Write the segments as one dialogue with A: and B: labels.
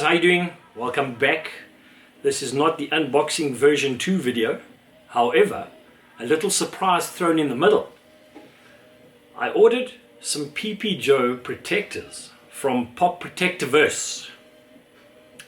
A: how you doing? Welcome back. This is not the unboxing version 2 video. However, a little surprise thrown in the middle. I ordered some PPJoe Protectors from Pop Protectors,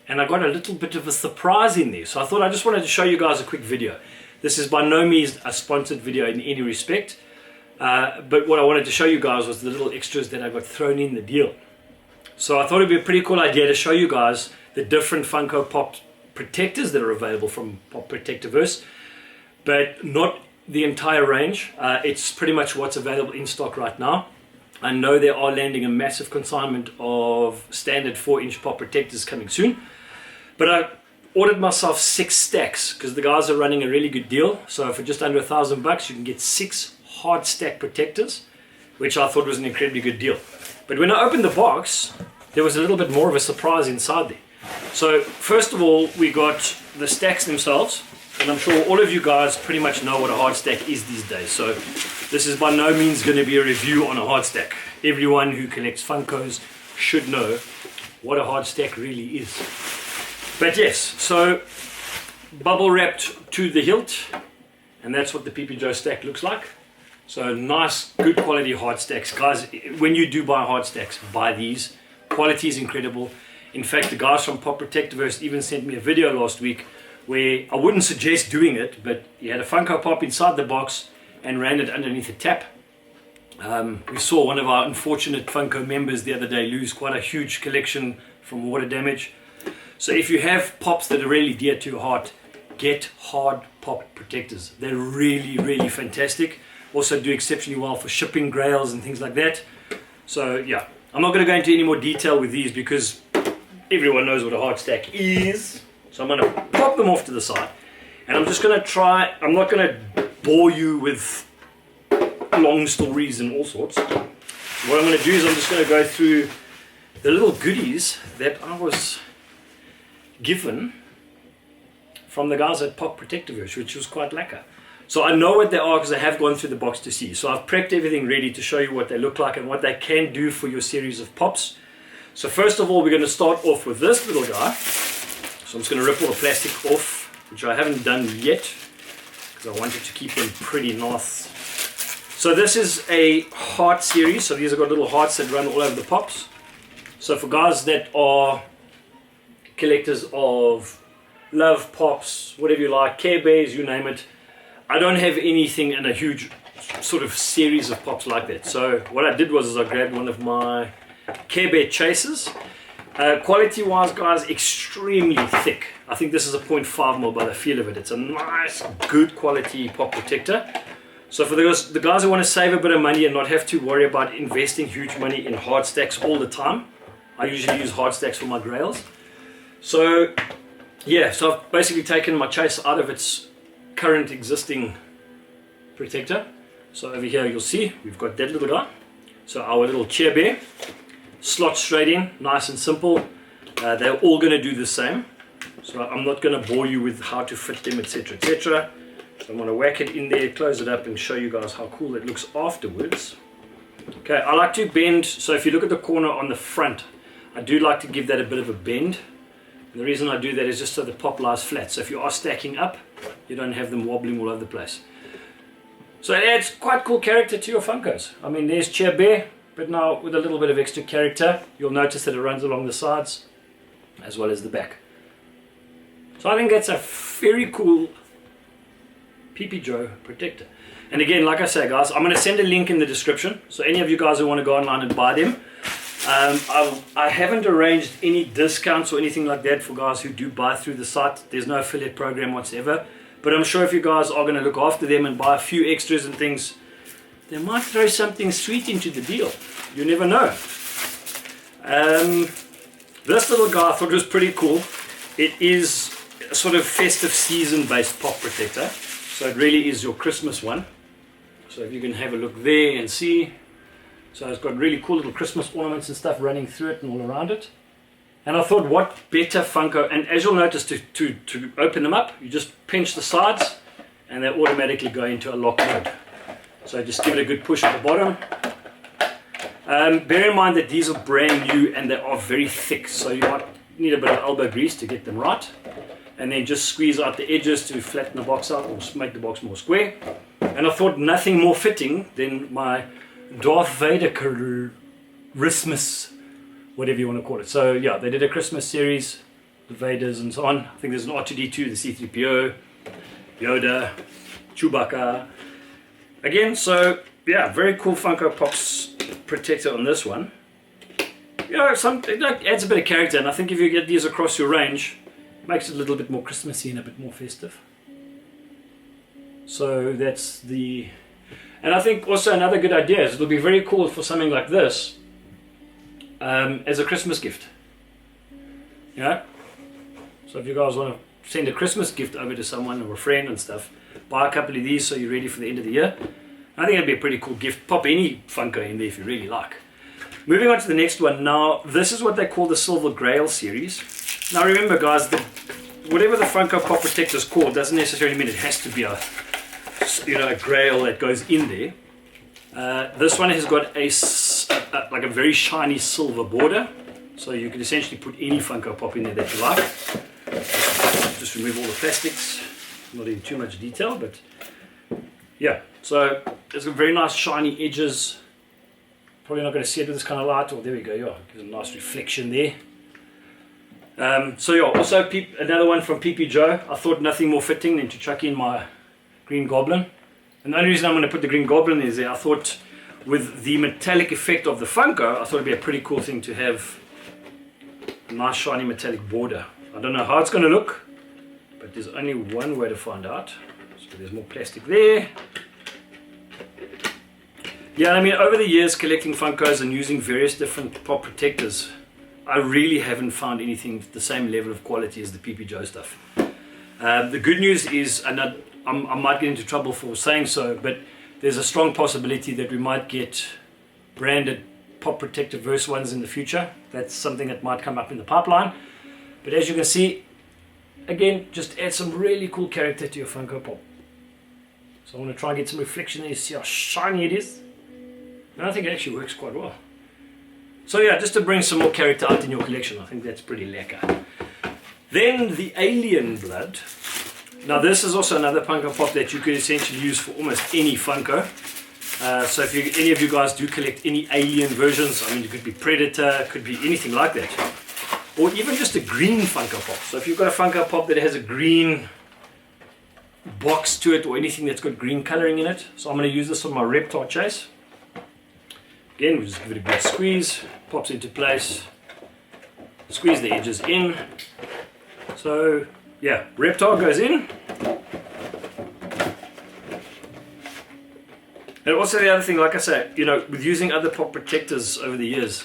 A: and I got a little bit of a surprise in there, so I thought I just wanted to show you guys a quick video. This is by no means a sponsored video in any respect, but what I wanted to show you guys was the little extras that I got thrown in the deal. So I thought it'd be a pretty cool idea to show you guys the different Funko Pop Protectors that are available from Pop Protectors, but not the entire range. It's pretty much what's available in stock right now. I know they are landing a massive consignment of standard 4-inch Pop Protectors coming soon, but I ordered myself 6 stacks because the guys are running a really good deal. So for just under $1,000 you can get 6 hard stack protectors, which I thought was an incredibly good deal. But when I opened the box, there was a little bit more of a surprise inside there. So first of all, we got the stacks themselves, and I'm sure all of you guys pretty much know what a hard stack is these days. So this is by no means going to be a review on a hard stack. Everyone who collects Funkos should know what a hard stack really is. But yes, so bubble wrapped to the hilt, and that's what the PPJoe stack looks like. So nice, good quality hard stacks. Guys, when you do buy hard stacks, buy these. Quality is incredible. In fact, the guys from Pop Protectors even sent me a video last week where I wouldn't suggest doing it, but he had a Funko Pop inside the box and ran it underneath a tap. We saw one of our unfortunate Funko members the other day lose quite a huge collection from water damage. So if you have pops that are really dear to your heart, get hard Pop Protectors. They're really, really fantastic. Also do exceptionally well for shipping grails and things like that. So yeah, I'm not going to go into any more detail with these because everyone knows what a hard stack is. So I'm going to pop them off to the side, and I'm just going to try, I'm not going to bore you with long stories and all sorts. So what I'm going to do is I'm just going to go through the little goodies that I was given from the guys at Pop Protectors, which was quite lekker. So I know what they are because I have gone through the box to see. So I've prepped everything ready to show you what they look like and what they can do for your series of pops. So first of all, we're going to start off with this little guy. So I'm just going to rip all the plastic off, which I haven't done yet because I wanted to keep them pretty nice. So this is a heart series. So these have got little hearts that run all over the pops. So for guys that are collectors of love pops, whatever you like, Care Bears, you name it, I don't have anything in a huge sort of series of pops like that. So what I did was I grabbed one of my Care Bear chasers. Quality wise, guys, extremely thick. I think this is a 0.5 mil by the feel of it. It's a nice, good quality pop protector. So for the guys who want to save a bit of money and not have to worry about investing huge money in hard stacks all the time, I usually use hard stacks for my grails. So yeah, so I've basically taken my chaser out of its current existing protector. So over here you'll see we've got that little guy. So our little chair bear slots straight in, nice and simple. They're all going to do the same, so I'm not going to bore you with how to fit them, etc, etc. So I'm going to whack it in there, close it up, and show you guys how cool it looks afterwards. Okay, I like to bend, so if you look at the corner on the front, I do like to give that a bit of a bend. And the reason I do that is just so the pop lies flat, so if you are stacking up, you don't have them wobbling all over the place. So it adds quite cool character to your Funkos. I mean, there's Chair Bear, but now with a little bit of extra character. You'll notice that it runs along the sides as well as the back. So I think that's a very cool PPJoe Protector. And again, like I say, guys, I'm going to send a link in the description, so any of you guys who want to go online and buy them. I haven't arranged any discounts or anything like that for guys who do buy through the site. There's no affiliate program whatsoever, but I'm sure if you guys are going to look after them and buy a few extras and things, they might throw something sweet into the deal. You never know. This little guy I thought was pretty cool. It is a sort of festive season based pop protector, so it really is your Christmas one. So if you can have a look there and see, so it's got really cool little Christmas ornaments and stuff running through it and all around it. And I thought, what better Funko, and as you'll notice, to open them up, you just pinch the sides and they automatically go into a lock mode. So just give it a good push at the bottom. Bear in mind that these are brand new and they are very thick, so need a bit of elbow grease to get them right, and then just squeeze out the edges to flatten the box out or make the box more square. And I thought nothing more fitting than my Darth Vader Christmas, whatever you want to call it. So yeah, they did a Christmas series, the Vaders and so on. I think there's an R2D2, the C3PO, Yoda, Chewbacca. Again, so yeah, very cool Funko Pops protector on this one. You know, it adds a bit of character, and I think if you get these across your range, it makes it a little bit more Christmassy and a bit more festive. So that's the... And I think also another good idea is it'll be very cool for something like this as a Christmas gift. You know? So if you guys want to send a Christmas gift over to someone or a friend and stuff, buy a couple of these so you're ready for the end of the year. I think it'd be a pretty cool gift. Pop any Funko in there if you really like. Moving on to the next one. Now, this is what they call the Silver Grail series. Now remember guys, whatever the Funko Pop Protector is called doesn't necessarily mean it has to be a grail that goes in there. This one has got like a very shiny silver border, so you can essentially put any Funko Pop in there that you like. Just remove all the plastics, not in too much detail, but yeah, so it's got very nice shiny edges. Probably not going to see it with this kind of light. Oh, there we go, yeah, gives a nice reflection there. So yeah, also another one from PPJoe. I thought nothing more fitting than to chuck in my Green Goblin. And the only reason I'm going to put the Green Goblin is there, I thought with the metallic effect of the Funko, I thought it'd be a pretty cool thing to have a nice shiny metallic border. I don't know how it's going to look, but there's only one way to find out. So there's more plastic there. Yeah, I mean, over the years collecting Funkos and using various different pop protectors, I really haven't found anything the same level of quality as the PPJoe stuff. The good news is, and I might get into trouble for saying so, but there's a strong possibility that we might get branded pop protector verse ones in the future. That's something that might come up in the pipeline. But as you can see, again, just add some really cool character to your Funko Pop. So I want to try and get some reflection there, see how shiny it is. And I think it actually works quite well. So yeah, just to bring some more character out in your collection, I think that's pretty lekker. Then the Alien Blood. Now this is also another Funko Pop that you could essentially use for almost any Funko. So if any of you guys do collect any Alien versions, I mean it could be Predator, could be anything like that. Or even just a green Funko Pop. So if you've got a Funko Pop that has a green box to it or anything that's got green coloring in it. So I'm going to use this on my Reptar chase. Again, we'll just give it a good squeeze, pops into place, squeeze the edges in. So yeah, Reptar goes in. And also the other thing, like I say, you know, with using other pop protectors over the years,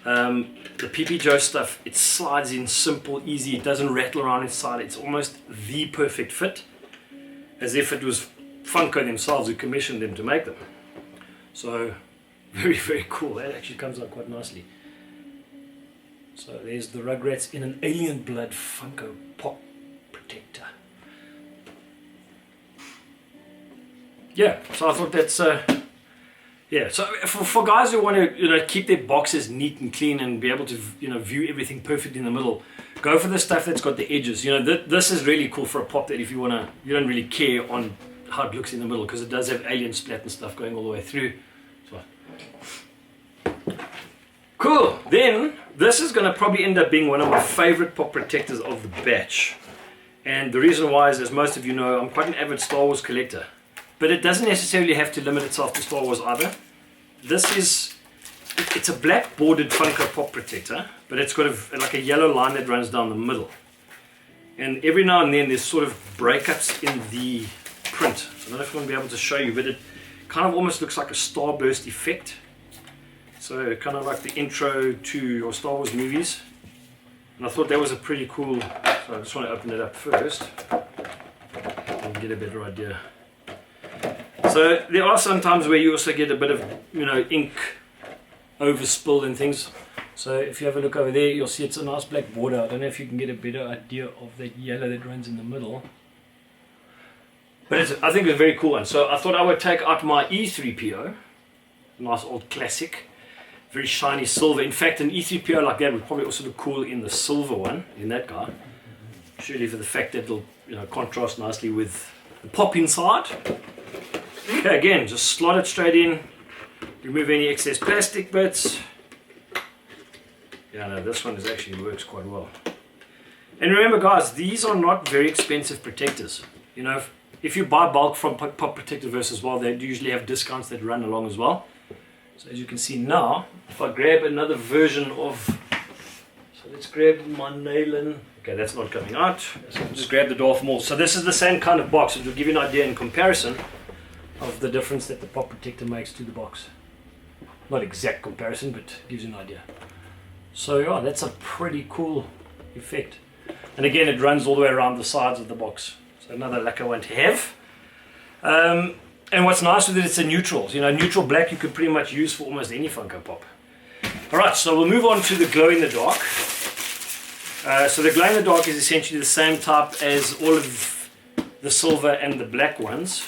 A: the PPJoe stuff, it slides in simple, easy, it doesn't rattle around inside, it's almost the perfect fit, as if it was Funko themselves who commissioned them to make them. So very, very cool. That actually comes out quite nicely. So there's the Rugrats in an Alien Blood Funko Pop Protector. Yeah, so I thought that's yeah. So for guys who want to, you know, keep their boxes neat and clean and be able to, you know, view everything perfect in the middle, go for the stuff that's got the edges. You know, this is really cool for a pop that if you wanna, you don't really care on how it looks in the middle because it does have alien splat and stuff going all the way through. So cool. Then this is gonna probably end up being one of my favorite pop protectors of the batch, and the reason why is, as most of you know, I'm quite an avid Star Wars collector. But it doesn't necessarily have to limit itself to Star Wars either. This is, it's a black bordered Funko Pop Protector, but it's got like a yellow line that runs down the middle. And every now and then there's sort of breakups in the print. So I don't know if I'm going to be able to show you, but it kind of almost looks like a starburst effect. So kind of like the intro to your Star Wars movies. And I thought that was a pretty cool, so I just want to open it up first and get a better idea. So there are some times where you also get a bit of, you know, ink overspill and things. So if you have a look over there, you'll see it's a nice black border. I don't know if you can get a better idea of that yellow that runs in the middle. But I think it's a very cool one. So I thought I would take out my E3PO, nice old classic, very shiny silver. In fact, an E3PO like that would probably also look cool in the silver one, in that guy. Surely for the fact that it'll, you know, contrast nicely with the pop inside. Okay, again, just slot it straight in. Remove any excess plastic bits. Yeah, no, this one actually works quite well. And remember, guys, these are not very expensive protectors. You know, if you buy bulk from Pop Protectors as well, they do usually have discounts that run along as well. So as you can see now, if I grab another version of, so let's grab my nylon. Okay, that's not coming out. So just grab the dwarf mold. So this is the same kind of box. It will give you an idea in comparison of the difference that the Pop Protector makes to the box. Not exact comparison, but gives you an idea. So yeah, that's a pretty cool effect. And again, it runs all the way around the sides of the box. So another lacquer one to have. And what's nice with it, it's a neutral. You know, neutral black you could pretty much use for almost any Funko Pop. Alright, so we'll move on to the glow in the dark. So the glow in the dark is essentially the same type as all of the silver and the black ones,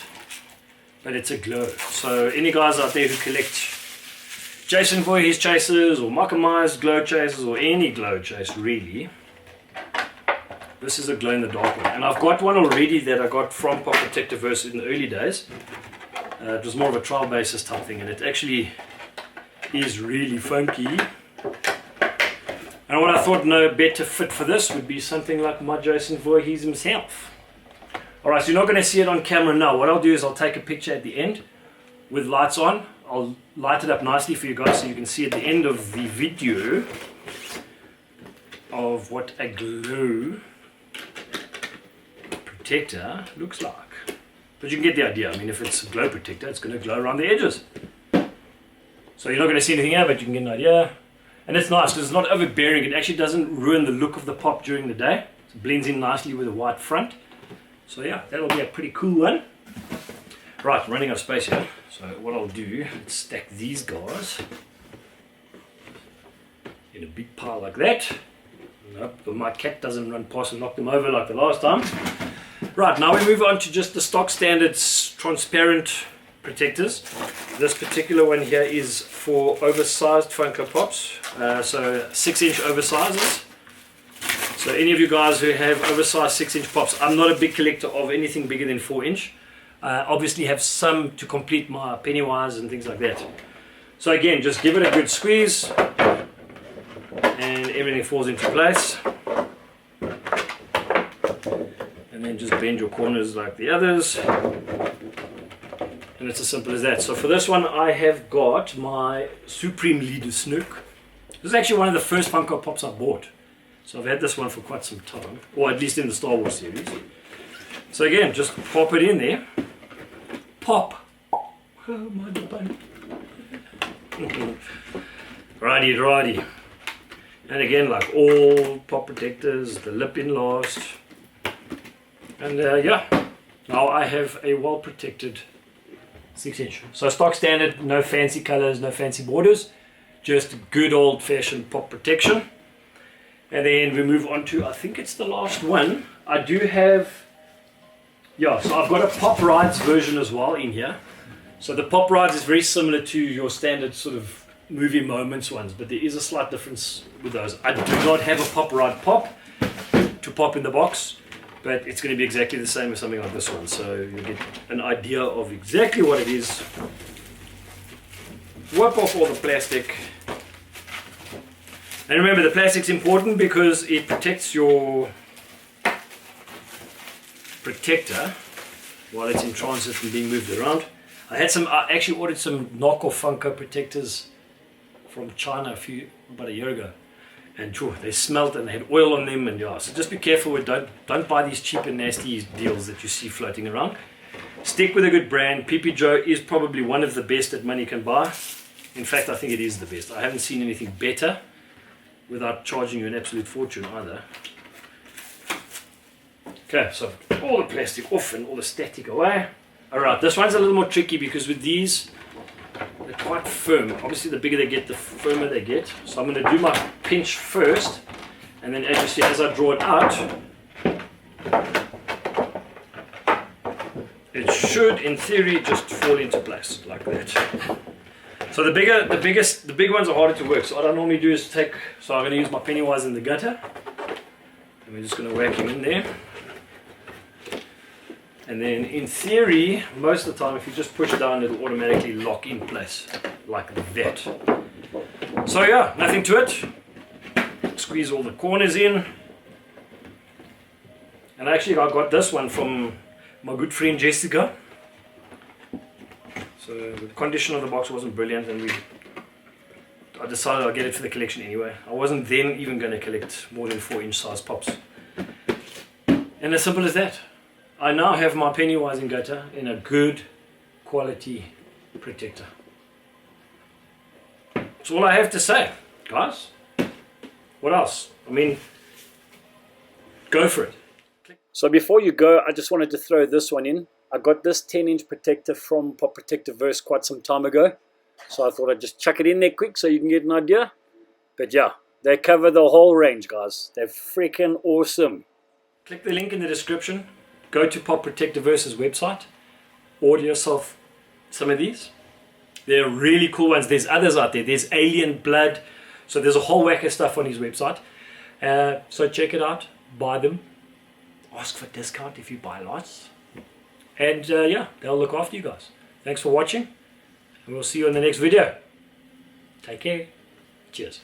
A: but it's a glow. So any guys out there who collect Jason Voorhees chasers or Michael Myers glow chasers or any glow chase really, this is a glow in the dark one. And I've got one already that I got from Pop Protectors in the early days. It was more of a trial basis type thing, and it actually is really funky. And what I thought no better fit for this would be something like my Jason Voorhees himself. Alright, so you're not going to see it on camera now. What I'll do is I'll take a picture at the end with lights on. I'll light it up nicely for you guys so you can see at the end of the video of what a glow protector looks like. But you can get the idea. I mean, if it's a glow protector, it's going to glow around the edges. So you're not going to see anything here, but you can get an idea. And it's nice because it's not overbearing. It actually doesn't ruin the look of the pop during the day. It blends in nicely with a white front. So yeah, that'll be a pretty cool one. Right, I'm running out of space here. So what I'll do, let's stack these guys in a big pile like that. Nope, but my cat doesn't run past and knock them over like the last time. Right, now we move on to just the stock standard transparent protectors. This particular one here is for oversized Funko Pops, so 6-inch oversizes. So any of you guys who have oversized 6-inch pops, I'm not a big collector of anything bigger than 4-inch. Obviously have some to complete my Pennywise and things like that. So again, just give it a good squeeze and everything falls into place. And then just bend your corners like the others. And it's as simple as that. So for this one I have got my Supreme Leader Snook. This is actually one of the first Funko Pops I bought. So I've had this one for quite some time, or at least in the Star Wars series. So again, just pop it in there. Pop! Oh my bun. Righty. And again, like all Pop Protectors, the lip in last. And yeah, now I have a well protected 6-inch. So stock standard, no fancy colors, no fancy borders, just good old fashioned pop protection. And then we move on to, I think it's the last one. I do have, yeah, so I've got a Pop Rides version as well in here. So the Pop Rides is very similar to your standard sort of movie moments ones, but there is a slight difference with those. I do not have a Pop Ride pop to pop in the box, but it's going to be exactly the same as something like this one. So you get an idea of exactly what it is. Wipe off all the plastic. And remember, the plastic's important because it protects your protector while it's in transit and being moved around. I actually ordered some knockoff Funko protectors from China about a year ago, and they smelled and they had oil on them, and yeah, so just be careful with don't buy these cheap and nasty deals that you see floating around. Stick with a good brand. PPJoe is probably one of the best that money can buy. In fact, I think it is the best. I haven't seen anything better without charging you an absolute fortune either. Okay, so all the plastic off and all the static away. Alright, this one's a little more tricky because with these, they're quite firm. Obviously the bigger they get, the firmer they get. So I'm going to do my pinch first, and then as you see, as I draw it out, it should, in theory, just fall into place like that. So the big ones are harder to work. So what I normally do is I'm going to use my Pennywise in the gutter. And we're just going to whack him in there. And then in theory, most of the time, if you just push it down, it'll automatically lock in place like that. So yeah, nothing to it. Squeeze all the corners in. And actually I got this one from my good friend Jessica. So the condition of the box wasn't brilliant, and I decided I'll get it for the collection anyway. I wasn't then even going to collect more than 4-inch size pops. And as simple as that. I now have my Pennywise in gutter in a good quality protector. That's all I have to say, guys. What else? I mean, go for it. So before you go, I just wanted to throw this one in. I got this 10-inch protector from Pop Protectorverse quite some time ago. So I thought I'd just chuck it in there quick so you can get an idea. But yeah, they cover the whole range, guys. They're freaking awesome. Click the link in the description. Go to Pop Protectorverse's website. Order yourself some of these. They're really cool ones. There's others out there. There's Alien Blood. So there's a whole whack of stuff on his website. So check it out. Buy them. Ask for discount if you buy lots. And yeah, they'll look after you guys. Thanks for watching. And we'll see you in the next video. Take care. Cheers.